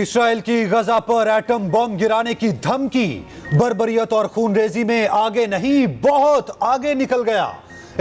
इस्राएल की गजा पर atom bomb गिराने की धमकी, बर्बरियत और खूनरेजी में आगे नहीं बहुत आगे निकल गया।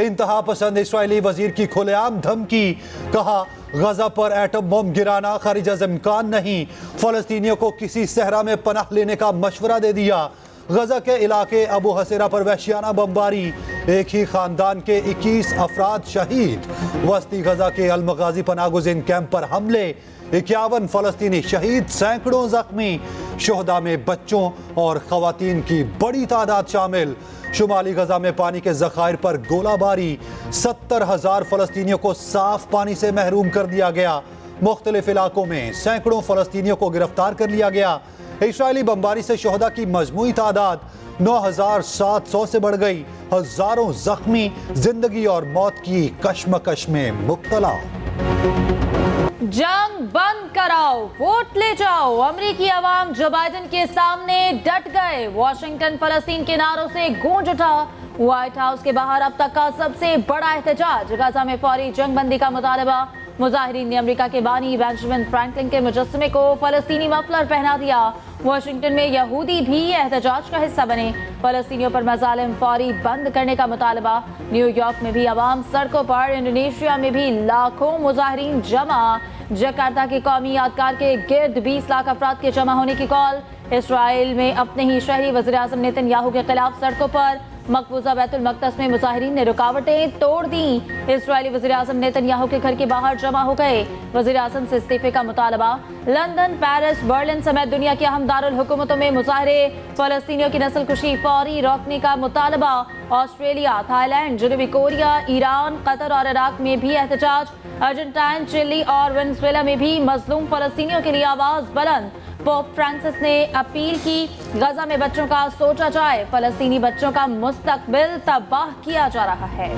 इंतहा पसंद इस्राएली वजीर की खुलेआम धमकी, कहा गजा पर एटम बम गिराना खारिज अज़ इम्कान नहीं, फलस्तीनियों को किसी सहरा में पनाह लेने का मशवरा दे दिया। गजा के इलाके अबू हसेरा पर वहशियाना बमबारी, एक ही खानदान के 21 अफराद शहीद। वस्ती गजा के अलमगाजी पनागुज़िन कैंप पर हमले, 51 फलस्तीनी शहीद, सैकड़ों जख्मी। शोहदा में बच्चों और खवातीन की बड़ी तादाद शामिल। शुमाली गजा में पानी के जखायर पर गोलाबारी, 70,000 फलस्तीनियों को साफ पानी से महरूम कर दिया गया। मुख्तलिफ इलाकों में सैकड़ों फलस्तीनियों को गिरफ्तार कर लिया गया। इस्राएली बमबारी से शोहदा की मजमूई तादाद 9,700 से बढ़ गई। हजारों जख्मी, जिंदगी और मौत की कश्मकश में मुब्तला। जंग बंद कराओ, वोट ले जाओ। अमेरिकी अवाम जो बाइडेन के सामने डट गए। वॉशिंगटन फलस्तीन के नारों से गूंज उठा। व्हाइट हाउस के बाहर अब तक का सबसे बड़ा एहतजाज, गजा में फौरी जंग बंदी का मुतालबा। मुजाहिरीन ने अमेरिका के बानी बेंजामिन फ्रैंकलिन के मुजस्समे को फलस्तीनी मफलर पहना दिया। वाशिंगटन में यहूदी भी एहतजाज का हिस्सा बने। फलस्तीनियों पर मजालिम फौरी बंद करने का मुतालबा। न्यूयॉर्क में भी अवाम सड़कों पर, इंडोनेशिया में भी लाखों मुजाहिरीन जमा। जकार्ता के कौमी यादगार के गिर्द 20 लाख अफराद के जमा होने की कॉल। इसराइल में अपने ही शहरी वज़ीर आज़म नेतन्याहू के खिलाफ सड़कों पर। मकबूजा बैतुल मक़दस में मुजाहिरीन ने रुकावटें तोड़ दी। इस्राएली वज़ीर आज़म नेतन्याहू के घर के बाहर जमा हो गए। वज़ीर आज़म से इस्तीफे का मुतालबा। लंदन, पेरिस, बर्लिन समेत दुनिया के अहम दारुल हुकूमतों में मुजाहरे। फलस्तीनियों की नस्लकुशी फौरी रोकने का मुतालबा। ऑस्ट्रेलिया, थाईलैंड, जनूबी कोरिया, ईरान, कतर और इराक में भी एहतजाज। अर्जेंटाइन, चिली और वेनेजुएला में भी मजलूम फलस्तीनियों के लिए आवाज बुलंद। पोप फ्रांसिस ने अपील की, गजा में बच्चों का सोचा जाए। फलस्तीनी बच्चों का मुस्तकबिल तबाह किया जा रहा है।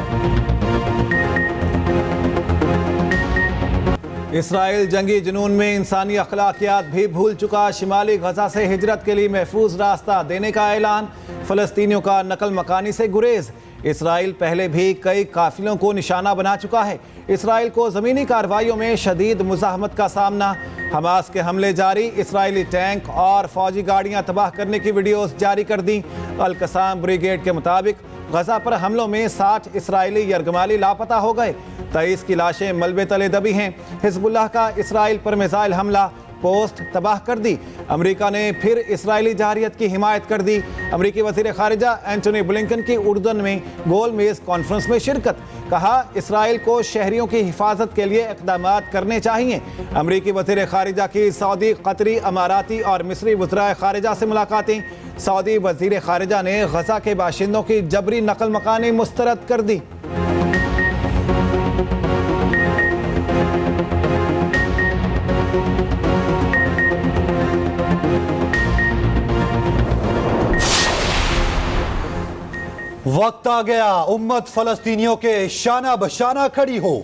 इसराइल जंगी जुनून में इंसानी अखलाकियात भी भूल चुका। शिमाली गजा से हिजरत के लिए महफूज रास्ता देने का ऐलान। फलस्तीनियों का नकल मकानी से गुरेज। इसराइल पहले भी कई काफिलों को निशाना बना चुका है। इसराइल को ज़मीनी कार्रवाइयों में शदीद मुज़ाहमत का सामना। हमास के हमले जारी। इसराइली टैंक और फौजी गाड़ियां तबाह करने की वीडियोस जारी कर दी। अल कसाम ब्रिगेड के मुताबिक गजा पर हमलों में 60 इसराइली यरगमाली लापता हो गए। 23 की लाशें मलबे तले दबी हैं। हिजबुल्लाह का इसराइल पर मिसाइल हमला, पोस्ट तबाह कर दी। अमेरिका ने फिर इसराइली जहारियत की हिमायत कर दी। अमेरिकी वज़ीर ख़ारिजा एंटोनी ब्लिंकन की उर्दन में गोल मेज़ कॉन्फ्रेंस में शिरकत। कहा, इसराइल को शहरियों की हिफाजत के लिए इक़दामात करने चाहिए। अमेरिकी वज़ीर ख़ारिजा की सऊदी, कतरी, अमाराती और मिस्री वज़राए ख़ारिजा से मुलाकातें। सऊदी वज़ीर ख़ारिजा ने गजा के बाशिंदों की जबरी नकल मकानी मुस्तरद कर दी। वक्त आ गया उम्मत फलस्तीनियों के शाना बशाना खड़ी हो।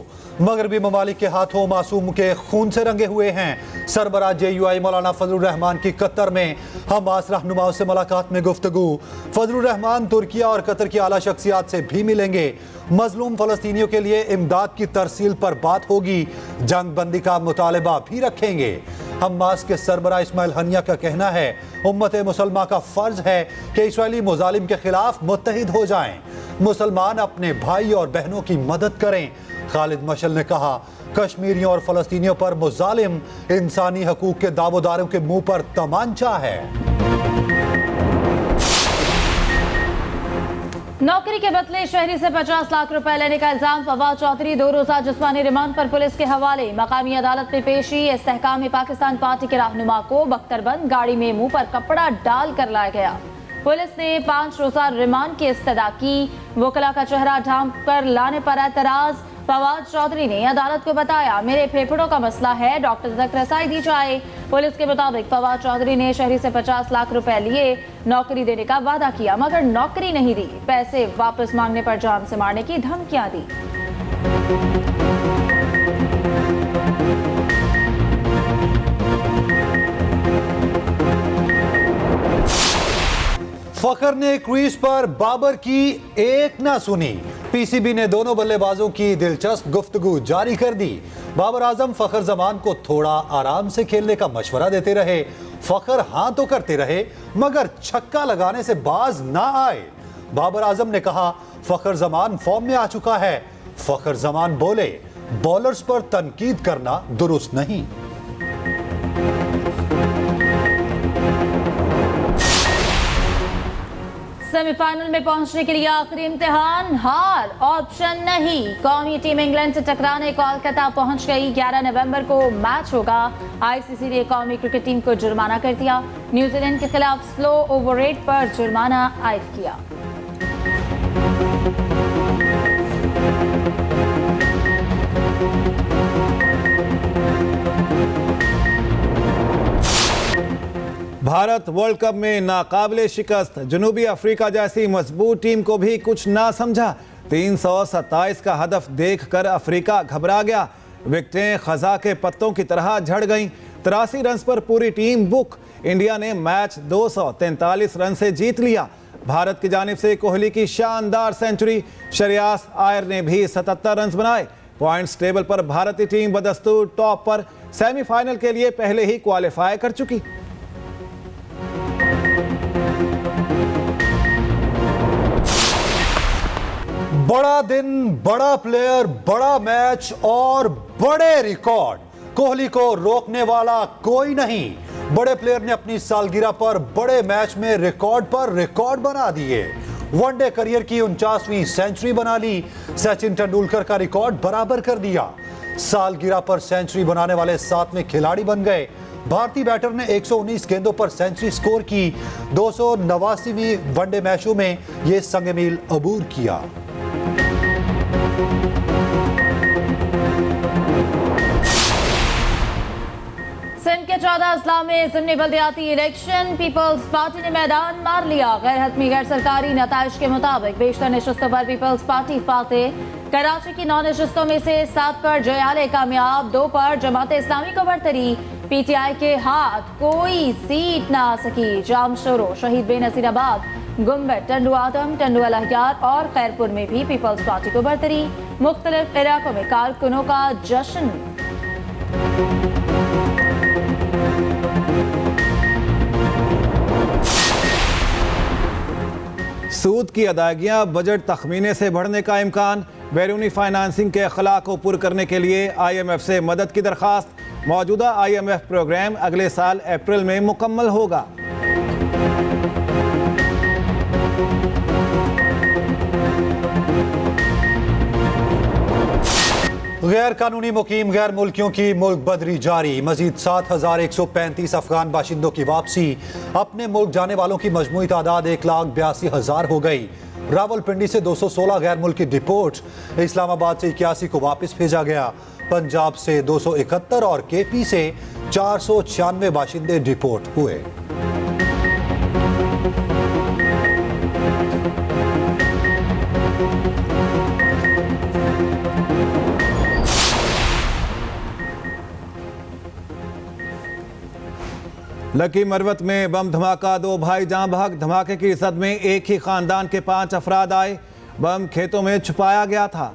मगरबी ममालिक के हाथों मासूम के खून से रंगे हुए हैं। सरबराह JUI मौलाना फजलुर रहमान की कतर में हमास रहनुमाओं से मुलाकात में गुफ्तगू। फजलुर रहमान तुर्किया और कतर की आला शख्सियात से भी मिलेंगे। मजलूम फलस्तीनियों के लिए इमदाद की तरसील पर बात होगी। जंग बंदी का मुतालबा भी रखेंगे। हमास के सरबराह इस्माइल हनिया का कहना है, उम्मत मुसलमान का फर्ज है कि इस्राएली मुजालिम के खिलाफ मुत्तहिद हो जाएं। मुसलमान अपने भाई और बहनों की मदद करें। खालिद मशल ने कहा, कश्मीरियों और फलस्तीनियों पर मुजालिम इंसानी हकूक के दावोदारों के मुंह पर तमांचा है। नौकरी के बदले शहरी से 50 लाख रुपए लेने का इल्जाम। फवाद चौधरी 2 रोजा जिस्मानी रिमांड पर पुलिस के हवाले। मकामी अदालत में पेशी। इस्तेहकाम पाकिस्तान पार्टी के रहनुमा को बख्तरबंद गाड़ी में मुंह पर कपड़ा डाल कर लाया गया। पुलिस ने 5 रोजा रिमांड की इस्तदा की। वकला का चेहरा ढांप कर लाने पर एतराज। फवाद चौधरी ने अदालत को बताया, मेरे फेफड़ों का मसला है, डॉक्टर तक रसाई दी जाए। पुलिस के मुताबिक फवाद चौधरी ने शहरी से 50 लाख रुपए लिए, नौकरी देने का वादा किया मगर नौकरी नहीं दी। पैसे वापस मांगने पर जान से मारने की धमकियां दी। फखर ने क्रीज पर बाबर की एक ना सुनी। PCB ने दोनों बल्लेबाजों की दिलचस्प गुफ्तगू जारी कर दी। बाबर आजम फखर जमान को थोड़ा आराम से खेलने का मशवरा देते रहे। फखर हाँ तो करते रहे मगर छक्का लगाने से बाज ना आए। बाबर आजम ने कहा फखर जमान फॉर्म में आ चुका है। फखर जमान बोले बॉलर्स पर तनकीद करना दुरुस्त नहीं। सेमीफाइनल में पहुंचने के लिए आखिरी इम्तिहान हार ऑप्शन नहीं। कौमी टीम इंग्लैंड से टकराने कोलकाता पहुंच गई। 11 नवंबर को मैच होगा। आईसीसी ने कौमी क्रिकेट टीम को जुर्माना कर दिया। न्यूजीलैंड के खिलाफ स्लो ओवर रेट पर जुर्माना आयद किया। भारत वर्ल्ड कप में नाकाबिले शिकस्त। जनूबी अफ्रीका जैसी मजबूत टीम को भी कुछ ना समझा। 327 का हदफ देखकर अफ्रीका घबरा गया। विकेटें खजा के पत्तों की तरह झड़ गईं। 83 रन पर पूरी टीम बुक। इंडिया ने मैच 243 रन से जीत लिया। भारत की जानिब से कोहली की शानदार सेंचुरी। श्रेयस अय्यर ने भी 77 रन बनाए। पॉइंट्स टेबल पर भारतीय टीम बदस्तूर टॉप पर। सेमीफाइनल के लिए पहले ही क्वालिफाई कर चुकी। बड़ा दिन, बड़ा प्लेयर, बड़ा मैच और बड़े रिकॉर्ड। कोहली को रोकने वाला कोई नहीं। बड़े प्लेयर ने अपनी सालगिरह पर बड़े मैच में रिकॉर्ड पर रिकॉर्ड बना दिए। वनडे करियर की 49वीं सेंचुरी बना ली। सचिन तेंदुलकर का रिकॉर्ड बराबर कर दिया। सालगिरह पर सेंचुरी बनाने वाले 7वें खिलाड़ी बन गए। भारतीय बैटर ने 119 गेंदों पर सेंचुरी स्कोर की। 289वीं वनडे मैचों में यह संग मील अबूर किया। सिंध के 14 अजला में ज़िमनी बल्दियाती इलेक्शन। पीपल्स पार्टी ने मैदान मार लिया। गैर हतमी गैर सरकारी नताइज के मुताबिक बेशतर नशस्तों पर पीपल्स पार्टी फातेह। कराची की 9 नशस्तों में से 7 पर जयाले कामयाब, 2 पर जमात इस्लामी को बरतरी। पीटीआई के हाथ कोई सीट ना आ सकी। जाम शोरो, शहीद बेनसीराबाद, गुम्बद, टंडू आदम, टंडू अलहयार और खैरपुर में भी पीपल्स पार्टी को बरतरी। मुख्तलिफ इलाकों में कारकुनों का जश्न। सूद की अदायगियां बजट तखमीने से बढ़ने का इम्कान। बैरूनी फाइनेंसिंग के अखला को पुर करने के लिए IMF से मदद की दरख्वास्त। मौजूदा IMF प्रोग्राम अगले साल अप्रैल में मुकम्मल होगा। गैर कानूनी मुकीम गैर मुल्कियों की मुल्क बदरी जारी। मजीद 7135 अफगान बाशिंदों की वापसी। अपने मुल्क जाने वालों की मजमूई तादाद 1,82,000 हो गई। रावलपिंडी से 216 गैर मुल्की डिपोर्ट। इस्लामाबाद से 81 को वापस भेजा गया। पंजाब से 271 और KP से 496 बाशिंदे डिपोर्ट हुए। लकी मरवत में बम धमाका, 2 भाई जान बहक। धमाके की जद में एक ही खानदान के 5 अफराद आए। बम खेतों में छुपाया गया था।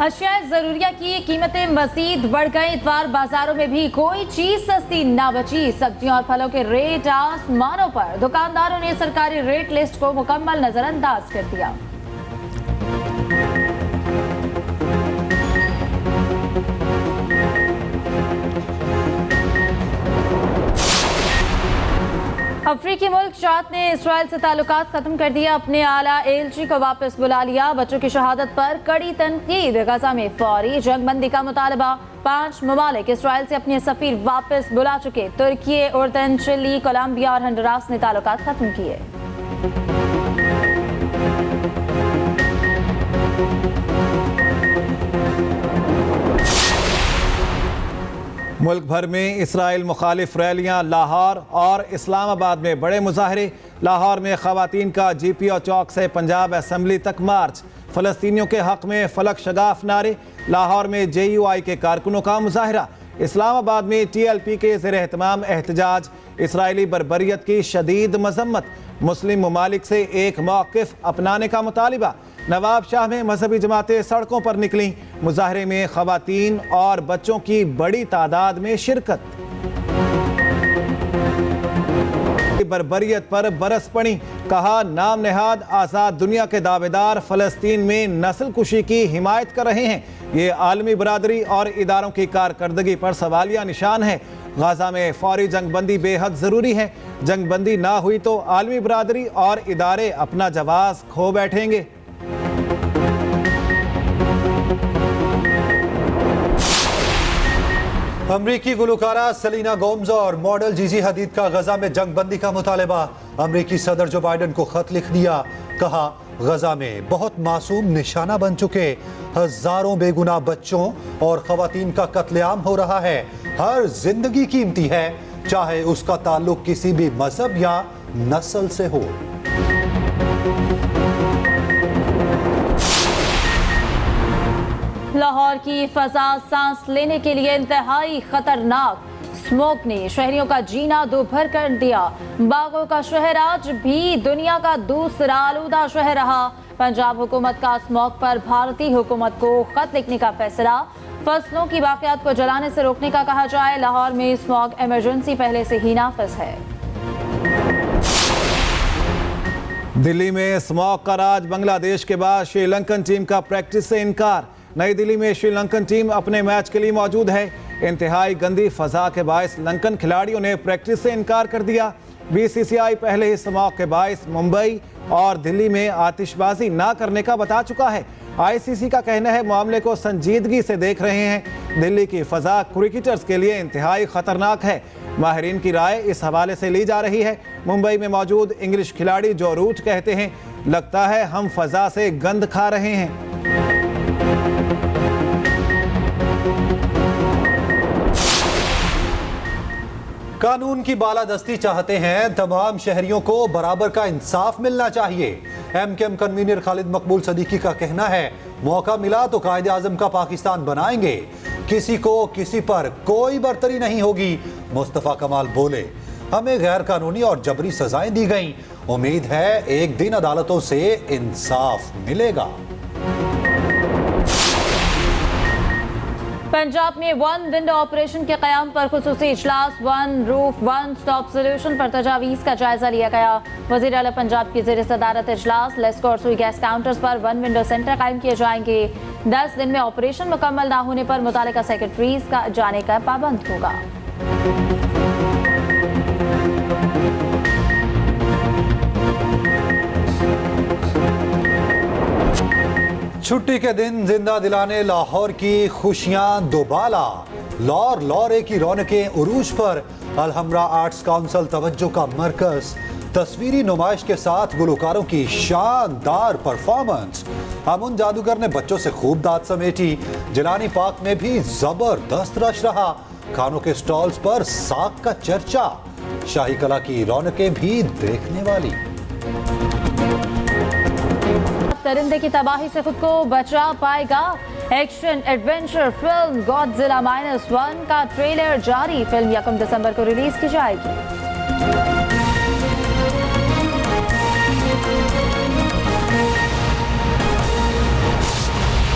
अशिया जरूरिया की कीमतें मजीद बढ़ गई। इतवार बाजारों में भी कोई चीज सस्ती ना बची। सब्जियों और फलों के रेट आसमानों पर। दुकानदारों ने सरकारी रेट लिस्ट को मुकम्मल नजरअंदाज कर दिया। अफ्रीकी मुल्क चाद ने इसराइल से ताल्लुकात खत्म कर दिया। अपने आला एलची को वापस बुला लिया। बच्चों की शहादत पर कड़ी तनकीद। गजा में फौरी जंगबंदी का मुतालबा। 5 ममालिक इसराइल से अपने सफीर वापस बुला चुके। तुर्की, उर्दन, चिली, कोलंबिया और हंडुरास ने ताल्लुकात खत्म किए। मुल्क भर में इसराइल मुखालिफ रैलियां। लाहौर और इस्लामाबाद में बड़े मुजाहरे। लाहौर में खवातीन का GPO चौक से पंजाब असेंबली तक मार्च। फ़लस्तीनियों के हक में फलक शगाफ नारे। लाहौर में JUI के कारकुनों का मुजाहरा। इस्लामाबाद में TLP के ज़ेर एहतमाम एहतजाज। इसराइली बर्बरियत की शदीद मजम्मत। मुस्लिम ममालिक से एक मौक़िफ़ अपनाने का मुतालिबा। नवाबशाह में मजहबी जमातें सड़कों पर निकलीं। मुजाहरे में खवातीन और बच्चों की बड़ी तादाद में शिरकत। बर्बरियत पर बरस पड़ी, कहा नाम नेहाद आज़ाद दुनिया के दावेदार फ़लस्तीन में नस्ल कुशी की हिमायत कर रहे हैं। ये आलमी बरादरी और इदारों की कारकर्दगी पर सवालिया निशान है। गाजा में फौरी जंगबंदी बेहद ज़रूरी है। जंगबंदी ना हुई तो आलमी बरादरी और इदारे अपना जवाब खो बैठेंगे। अमरीकी गुलकारा सेलिना गोम्स और मॉडल जीजी हदीद का गजा में जंगबंदी का मुतालबा। अमरीकी सदर जो बाइडन को खत लिख दिया, कहा गजा में बहुत मासूम निशाना बन चुके हजारों बेगुनाह बच्चों और खवातीन का कत्लेआम हो रहा है। हर जिंदगी कीमती है, चाहे उसका ताल्लुक किसी भी मजहब या नस्ल से हो। लाहौर की फजा सांस लेने के लिए इंतहाई खतरनाक। स्मोक ने शहरियों का जीना दोभर कर दिया। बागों का शहर आज भी दुनिया का दूसरा आलूदा शहर रहा। पंजाब हुकूमत का स्मोक पर भारतीय हुकूमत को खत लिखने का फैसला। फसलों की बाकियात को जलाने से रोकने का कहा जाए। लाहौर में स्मोक इमरजेंसी पहले से ही नाफिज है। दिल्ली में स्मॉग का राज, बांग्लादेश के बाद श्रीलंकन टीम का प्रैक्टिस से इनकार। नई दिल्ली में श्रीलंकन टीम अपने मैच के लिए मौजूद है। इंतहाई गंदी फजा के बायस लंकन खिलाड़ियों ने प्रैक्टिस से इनकार कर दिया। बीसीसीआई पहले ही स्मॉग के बायस मुंबई और दिल्ली में आतिशबाजी ना करने का बता चुका है। आईसीसी का कहना है मामले को संजीदगी से देख रहे हैं। दिल्ली की फजा क्रिकेटर्स के लिए इंतहाई खतरनाक है। माहिरीन की राय इस हवाले से ली जा रही है। मुंबई में मौजूद इंग्लिश खिलाड़ी जो रूट कहते हैं, लगता है हम फजा से गंद खा रहे हैं। कानून की बालादस्ती चाहते हैं, तमाम शहरियों को बराबर का इंसाफ मिलना चाहिए। एमकेएम कन्वीनर खालिद मकबूल सदीकी का कहना है, मौका मिला तो कायदे आजम का पाकिस्तान बनाएंगे, किसी को किसी पर कोई बर्तरी नहीं होगी। मुस्तफा कमाल बोले, हमें गैर कानूनी और जबरी सजाएं दी गईं, उम्मीद है एक दिन अदालतों से इंसाफ मिलेगा। पंजाब में वन विंडो ऑपरेशन के कयाम पर खुसूसी इजलास। One roof one stop solution पर तजावीज़ का जायजा लिया गया। वज़ीर आला पंजाब की ज़ेर सदारत इजलास। लेस्को और सुई गैस काउंटर्स पर वन विंडो सेंटर कायम किए जाएंगे। 10 दिन में ऑपरेशन मुकम्मल ना होने पर मुतालिका सेक्रेटरीज का जाने का पाबंद होगा। छुट्टी के दिन जिंदा दिलाने लाहौर की खुशियां दोबाला। लौर लौरे की रौनकें उरूज पर। अलहमरा आर्ट्स काउंसिल तवज्जो का मरकज। तस्वीरी नुमाइश के साथ गुलकारों की शानदार परफॉर्मेंस। अमुन जादूगर ने बच्चों से खूब दाद समेटी। जिलानी पार्क में भी जबरदस्त रश रहा। खानों के स्टॉल्स पर साग का चर्चा। शाही कला की रौनकें भी देखने वाली। परिंदे की तबाही से खुद को बचा पाएगा। एक्शन एडवेंचर फिल्म गॉडजिला -1 का ट्रेलर जारी। फिल्म 1 दिसंबर को रिलीज की जाएगी।